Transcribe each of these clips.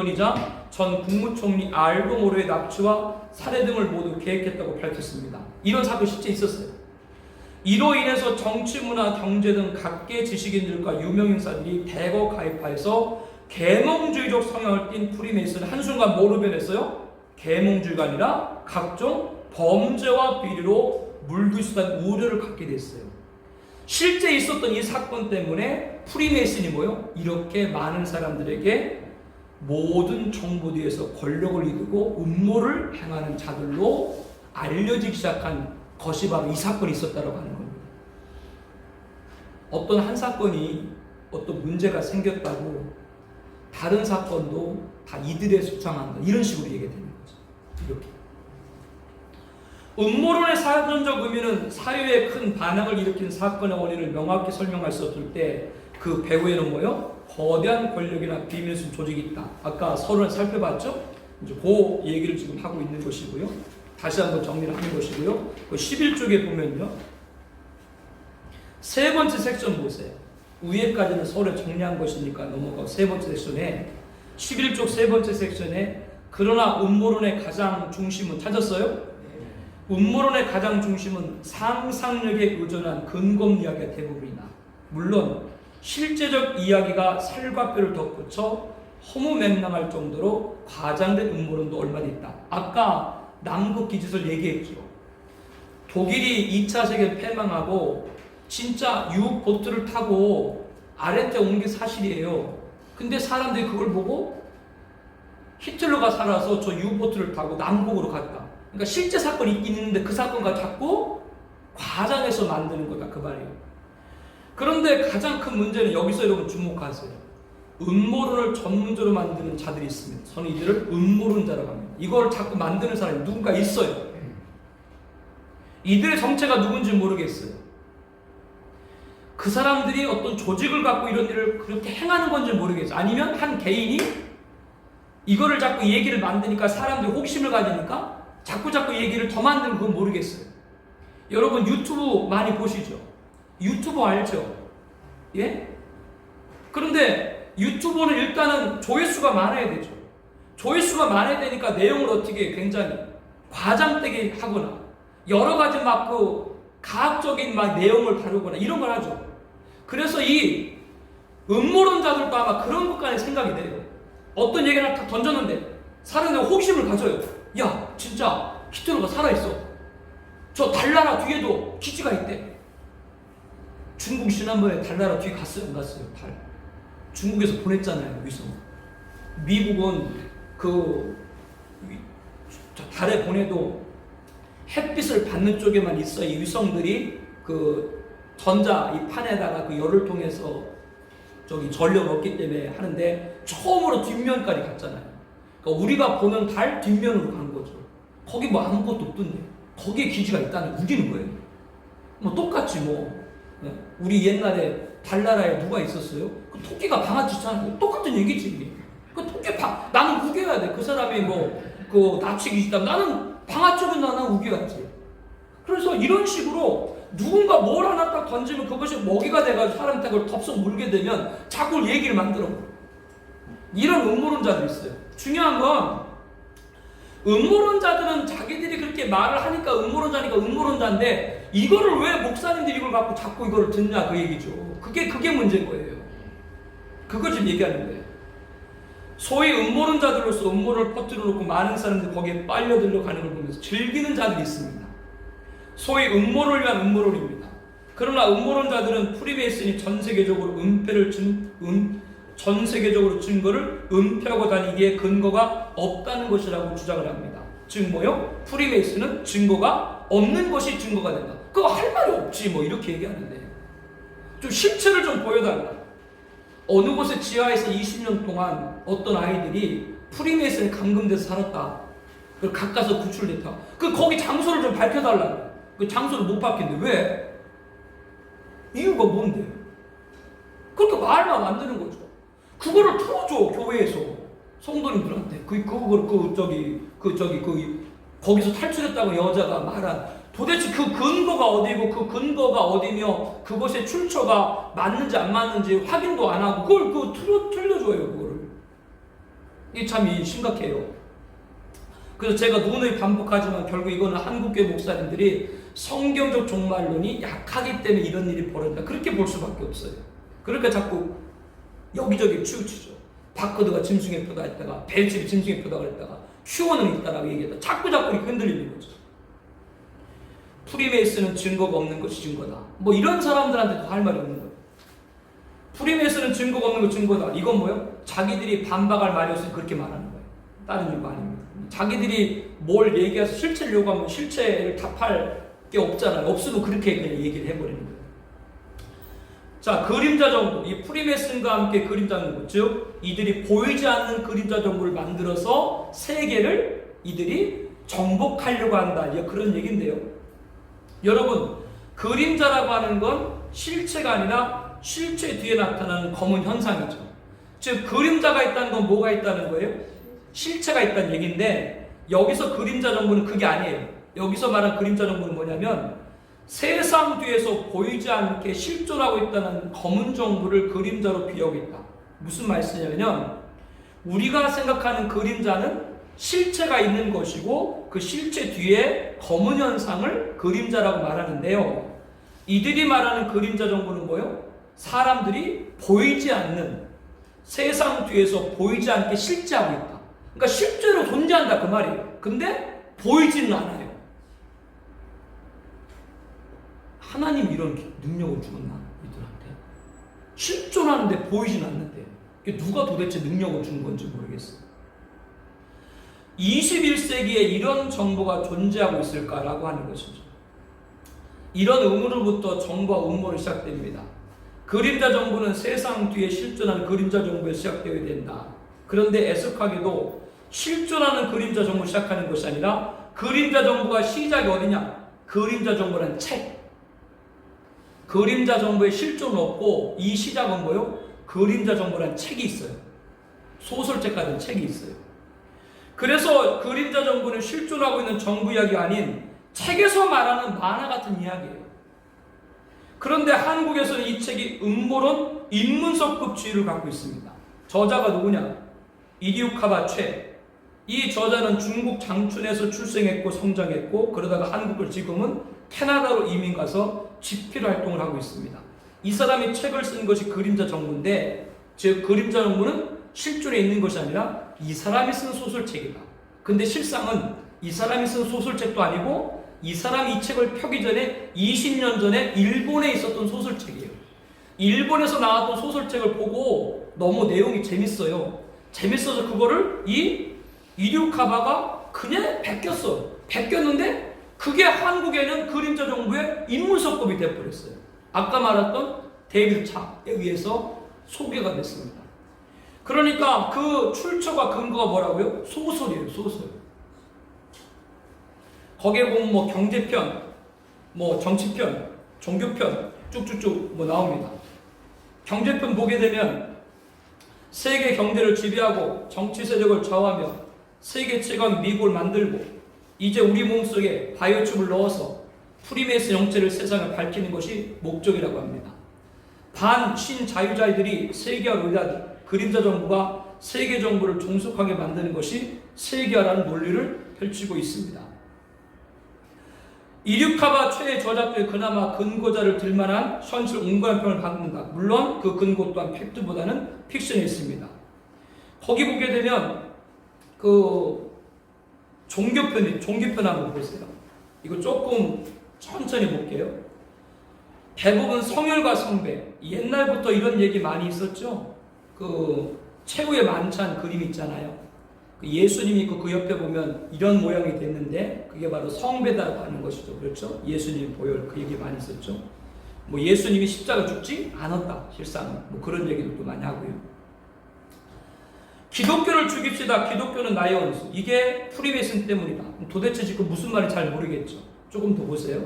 이자 전 국무총리 알도모르의 납치와 살해 등을 모두 계획했다고 밝혔습니다. 이런 사건이 실제 있었어요. 이로 인해서 정치, 문화, 경제 등 각계 지식인들과 유명인사들이 대거 가입하여서 계몽주의적 성향을 띤 프리메이슨은 한순간 뭐로 변했어요? 계몽주의가 아니라 각종 범죄와 비리로 물들수단 우려를 갖게 됐어요. 실제 있었던 이 사건 때문에 프리메이슨이 뭐요? 이렇게 많은 사람들에게 모든 정부 뒤에서 권력을 이루고 음모를 행하는 자들로 알려지기 시작한 것이 바로 이 사건이 있었다고 하는 겁니다. 어떤 한 사건이 어떤 문제가 생겼다고 다른 사건도 다 이들에 속상한다, 이런 식으로 얘기가 되는 거죠. 이렇게 음모론의 사전적 의미는 사회에 큰 반항을 일으킨 사건의 원인을 명확히 설명할 수 없을 때 그 배후에는 뭐요? 거대한 권력이나 비밀스러운 조직이 있다. 아까 서론을 살펴봤죠? 이제 그 얘기를 지금 하고 있는 것이고요. 다시 한번 정리를 하는 것이고요. 그 11쪽에 보면요, 세 번째 섹션 보세요. 위에까지는 서로 정리한 것이니까 넘어가고 세 번째 섹션에 11쪽 세 번째 섹션에 그러나 음모론의 가장 중심은 찾았어요? 음모론의 가장 중심은 상상력에 의존한 근검 이야기가 대부분이다. 물론 실제적 이야기가 살과 뼈를 덧붙여 허무맹랑할 정도로 과장된 음모론도 얼마나 있다. 아까 남극 기지설 얘기했죠. 독일이 2차 세계를 패망하고 진짜 유보트를 타고 아래테 온 게 사실이에요. 근데 사람들이 그걸 보고 히틀러가 살아서 저 유보트를 타고 남극으로 갔다. 그러니까 실제 사건이 있긴 있는데 그 사건과 자꾸 과장해서 만드는 거다, 그 말이에요. 그런데 가장 큰 문제는 여기서 여러분 주목하세요. 음모론을 전문적으로 만드는 자들이 있습니다. 저는 이들을 음모론자라고 합니다. 이걸 자꾸 만드는 사람이 누군가 있어요. 이들의 정체가 누군지 모르겠어요. 그 사람들이 어떤 조직을 갖고 이런 일을 그렇게 행하는 건지 모르겠어요. 아니면 한 개인이 이거를 자꾸 얘기를 만드니까 사람들이 혹심을 가지니까 자꾸 얘기를 더 만드는 건 모르겠어요. 여러분 유튜브 많이 보시죠? 유튜브 알죠? 예? 그런데 유튜브는 일단은 조회수가 많아야 되죠. 조회수가 많아야 되니까 내용을 어떻게 굉장히 과장되게 하거나 여러 가지 막 그 과학적인 막 내용을 다루거나 이런 걸 하죠. 그래서 이 음모론자들도 아마 그런 것까지 생각이 돼요. 어떤 얘기를 딱 던졌는데 사람들이 호기심을 가져요. 야, 진짜 히틀러가 살아있어. 저 달나라 뒤에도 기지가 있대. 중국 지난번에 달나라 뒤에 갔어요? 안 갔어요? 달. 중국에서 보냈잖아요, 위성. 미국은 달에 보내도 햇빛을 받는 쪽에만 있어 이 위성들이 그 전자 이 판에다가 그 열을 통해서 저기 전력을 얻기 때문에 하는데 처음으로 뒷면까지 갔잖아요. 그러니까 우리가 보는 달 뒷면으로 간 거죠. 거기 뭐 아무것도 없던데 거기에 기지가 있다는 우기는 거예요. 뭐 똑같이 뭐 우리 옛날에 달나라에 누가 있었어요? 그 토끼가 방아치잖아요. 똑같은 얘기지. 그 토끼 나는 우겨야 돼. 그 사람이 뭐 그 납치기 있다. 나는 방아쪽은 나는 우겨야지. 그래서 이런 식으로 누군가 뭘 하나 딱 던지면 그것이 먹이가 돼가지고 사람한테 그걸 덥석 물게 되면 자꾸 얘기를 만들어. 이런 음모론자도 있어요. 중요한 건 음모론자들은 자기들이 그렇게 말을 하니까 음모론자니까 음모론자인데 이거를 왜 목사님들이 이걸 갖고 자꾸 이걸 듣냐 그 얘기죠. 그게 문제인 거예요. 그걸 지금 얘기하는 거예요. 소위 음모론자들로서 음모를 퍼뜨려 놓고 많은 사람들이 거기에 빨려들려 가는 걸 보면서 즐기는 자들이 있습니다. 소위 음모론을 위한 음모론입니다. 그러나 음모론자들은 프리메이슨이 전 세계적으로 전 세계적으로 증거를 은폐하고 다니기에 근거가 없다는 것이라고 주장을 합니다. 즉 뭐요? 프리메이슨은 증거가 없는 것이 증거가 된다. 그거 할 말이 없지 뭐 이렇게 얘기하는데 좀 실체를 좀 보여달라. 어느 곳에 지하에서 20년 동안 어떤 아이들이 프리메이슨에 감금돼서 살았다. 그걸 가까이서 구출됐다. 거기 장소를 좀 밝혀달라. 그 장소를 못 밝힌데 왜? 이유가 뭔데? 그렇게 말만 만드는 거죠. 그거를 풀어줘 교회에서 성도님들한테 거기서 탈출했다고 여자가 말한 도대체 그 근거가 어디고 그 근거가 어디며 그것의 출처가 맞는지 안 맞는지 확인도 안 하고 그걸 틀려줘요 그거를. 이게 참 심각해요. 그래서 제가 누누이 반복하지만 결국 이거는 한국교회 목사님들이 성경적 종말론이 약하기 때문에 이런 일이 벌어진다, 그렇게 볼 수밖에 없어요. 그러니까 자꾸 여기저기 치우치죠. 바코드가 짐승의 표다 했다가 벨집이 짐승의 표다 그랬다가 큐어는 있다라고 얘기했다. 자꾸 이렇게 흔들리는 거죠. 프리메이슨은 증거가 없는 것이 증거다. 뭐 이런 사람들한테도 할 말이 없는 거예요. 프리메이슨은 증거가 없는 것 증거다. 이건 뭐예요? 자기들이 반박할 말이 없으니 그렇게 말하는 거예요. 다른 이유가 아닙니다. 자기들이 뭘 얘기해서 실체를 요구하면 실체를 답할 게 없잖아요. 없으면 그렇게 그냥 얘기를 해버리는 거예요. 자, 그림자 정부. 이 프리메이슨과 함께 그림자 정부, 즉 이들이 보이지 않는 그림자 정부를 만들어서 세계를 이들이 정복하려고 한다, 그런 얘기인데요. 여러분, 그림자라고 하는 건 실체가 아니라 실체 뒤에 나타나는 검은 현상이죠. 즉 그림자가 있다는 건 뭐가 있다는 거예요? 실체가 있다는 얘기인데, 여기서 그림자 정부는 그게 아니에요. 여기서 말한 그림자 정부는 뭐냐면 세상 뒤에서 보이지 않게 실존하고 있다는 검은 정부를 그림자로 비유하고 있다. 무슨 말씀이냐면, 우리가 생각하는 그림자는 실체가 있는 것이고 그 실체 뒤에 검은 현상을 그림자라고 말하는데요. 이들이 말하는 그림자 정보는 뭐예요? 사람들이 보이지 않는, 세상 뒤에서 보이지 않게 실제하고 있다. 그러니까 실제로 존재한다 그 말이에요. 근데 보이지는 않아요. 하나님 이런 능력을 주었나? 이들한테 실존하는데 보이진 않는데 누가 도대체 능력을 준 건지 모르겠어요. 21세기에 이런 정보가 존재하고 있을까라고 하는 것이죠. 이런 의문으로부터 정보와 음모는 시작됩니다. 그림자 정보는 세상 뒤에 실존하는 그림자 정보에 시작되어야 된다. 그런데 애석하게도 실존하는 그림자 정보를 시작하는 것이 아니라 그림자 정보가 시작이 어디냐? 그림자 정보라는 책. 그림자 정보의 실존은 없고 이 시작은 뭐요? 그림자 정보라는 책이 있어요. 소설책 같은 책이 있어요. 그래서 그림자 정보는 실존하고 있는 정부 이야기가 아닌 책에서 말하는 만화 같은 이야기예요. 그런데 한국에서는 이 책이 음모론, 인문서급주의를 갖고 있습니다. 저자가 누구냐? 이리우카바 최. 이 저자는 중국 장춘에서 출생했고 성장했고 그러다가 한국을 지금은 캐나다로 이민 가서 집필 활동을 하고 있습니다. 이 사람이 책을 쓴 것이 그림자 정부인데, 즉 그림자 정부는 실존에 있는 것이 아니라 이 사람이 쓴 소설책이다. 근데 실상은 이 사람이 쓴 소설책도 아니고 이 사람이 이 책을 펴기 전에 20년 전에 일본에 있었던 소설책이에요. 일본에서 나왔던 소설책을 보고 너무 내용이 재밌어요. 재밌어서 그거를 이 이리우카바가 그냥 베꼈어. 베꼈는데 그게 한국에는 그림자 정부의 인문서급이 되어버렸어요. 아까 말했던 데이비드 차에 의해서 소개가 됐습니다. 그러니까 그 출처가 근거가 뭐라고요? 소설이에요. 소설. 거기에 보면 뭐 경제편, 뭐 정치편, 종교편 쭉쭉쭉 뭐 나옵니다. 경제편 보게 되면 세계 경제를 지배하고 정치 세력을 좌우하며 세계 최강 미국을 만들고 이제 우리 몸속에 바이오칩을 넣어서 프리메이슨 영체를 세상에 밝히는 것이 목적이라고 합니다. 반신자유자들이 세계화를 위한 그림자 정부가 세계 정부를 종속하게 만드는 것이 세계화라는 논리를 펼치고 있습니다. 이리우카바 최의 저작 중에 그나마 근거자를 들만한 현실 옹고한 평을 받는다. 물론 그 근거 또한 팩트보다는 픽션이 있습니다. 거기 보게 되면 그 종교편 한번 보세요. 이거 조금 천천히 볼게요. 대부분 성혈과 성배, 옛날부터 이런 얘기 많이 있었죠. 그 최후의 만찬 그림 있잖아요. 예수님이 있고 그 옆에 보면 이런 모양이 됐는데 그게 바로 성배다라고 하는 것이죠. 그렇죠? 예수님 보혈, 그 얘기 많이 있었죠. 뭐 예수님이 십자가 죽지 않았다, 실상은. 뭐 그런 얘기도 많이 하고요. 기독교를 죽입시다. 기독교는 나의 원수. 이게 프리메이슨 때문이다. 도대체 지금 무슨 말인지 잘 모르겠죠. 조금 더 보세요.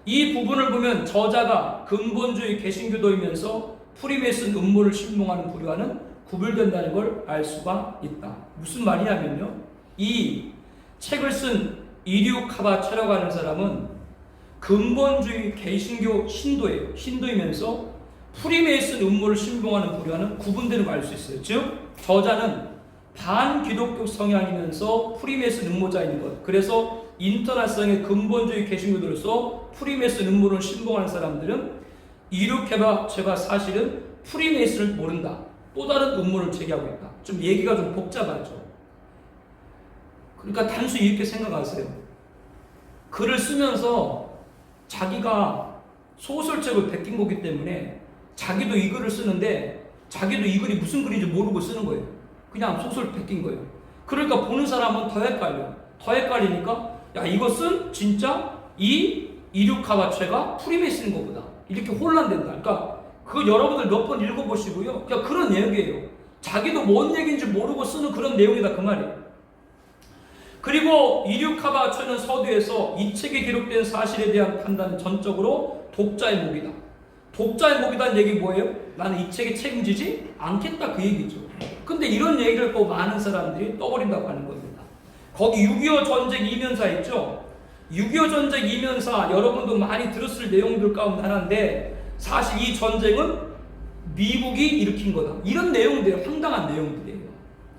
이 부분을 보면 저자가 근본주의 개신교도이면서 프리메이슨 음모를 신봉하는 부류와는 구별된다는 걸 알 수가 있다. 무슨 말이냐면요, 이 책을 쓴 이리우카바 최라고 하는 사람은 근본주의 개신교 신도예요. 신도이면서 프리메이슨 음모를 신봉하는 부류와는 구분되는 걸 알 수 있어요. 즉 저자는 반기독교 성향이면서 프리메이슨 음모자인 것. 그래서 인터넷상의 근본주의 개신교들로서 프리메이슨 음모를 신봉하는 사람들은 이륙해봐 사실은 프리메이슨을 모른다. 또 다른 음모를 제기하고 있다. 좀 얘기가 좀 복잡하죠. 그러니까 단순히 이렇게 생각하세요. 글을 쓰면서 자기가 소설책을 베낀 거기 때문에 자기도 이 글을 쓰는데 자기도 이 글이 무슨 글인지 모르고 쓰는 거예요. 그냥 소설 베낀 거예요. 그러니까 보는 사람은 더 헷갈려. 더 헷갈리니까 야, 이것은 진짜 이 이륙하바체가 프리메이슨인 거보다 이렇게 혼란된다. 그러니까 그 여러분들 몇 번 읽어보시고요. 그냥 그런 내용이에요. 자기도 뭔 얘기인지 모르고 쓰는 그런 내용이다 그 말이에요. 그리고 이륙하바체는 서두에서 이 책에 기록된 사실에 대한 판단은 전적으로 독자의 몫이다. 독자의 몫이다는 얘기 뭐예요? 나는 이 책에 책임지지 않겠다 그 얘기죠. 근데 이런 얘기를 또 많은 사람들이 떠버린다고 하는 겁니다. 거기 6.25 전쟁 이면사 있죠? 6.25 전쟁 이면사 여러분도 많이 들었을 내용들 가운데 하나인데 사실 이 전쟁은 미국이 일으킨 거다. 이런 내용들이 황당한 내용들이에요.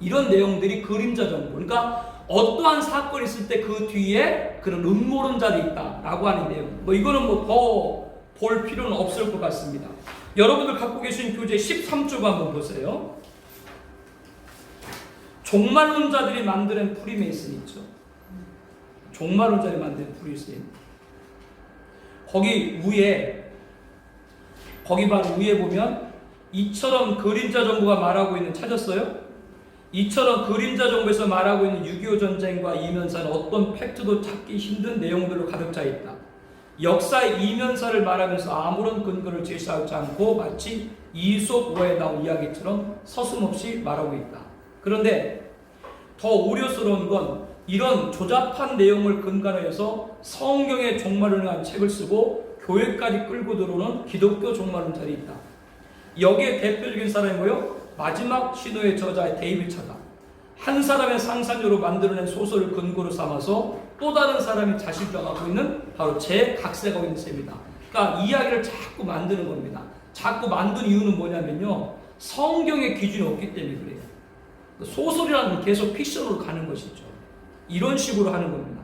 이런 내용들이 그림자 정보. 그러니까 어떠한 사건이 있을 때 그 뒤에 그런 음모론자들이 있다라고 하는 내용. 뭐 이거는 뭐 더 볼 필요는 없을 것 같습니다. 여러분들 갖고 계신 교재 13쪽 한번 보세요. 종말론자들이 만드는 프리메이슨 있죠. 종말론자들이 만드는 프리메이슨. 거기 바로 위에 보면 이처럼 그림자 정보가 말하고 있는 찾았어요? 이처럼 그림자 정보에서 말하고 있는 6.25 전쟁과 이면사는 어떤 팩트도 찾기 힘든 내용들로 가득 차 있다. 역사의 이면사를 말하면서 아무런 근거를 제시하지 않고 마치 이솝5에 나온 이야기처럼 서슴없이 말하고 있다. 그런데 더 우려스러운 건 이런 조잡한 내용을 근간으로 해서 성경의 종말론에 대한 책을 쓰고 교회까지 끌고 들어오는 기독교 종말론자들이 있다. 여기에 대표적인 사람이 뭐예요? 마지막 신호의 저자의 데이비차다. 한 사람의 상상력으로 만들어낸 소설을 근거로 삼아서 또 다른 사람이 자신주장하고 있는 바로 제각색하고 있는 셈이다. 그러니까 이야기를 자꾸 만드는 겁니다. 자꾸 만든 이유는 뭐냐면요. 성경의 기준이 없기 때문에 그래요. 소설이라는 건 계속 픽션으로 가는 것이죠. 이런 식으로 하는 겁니다.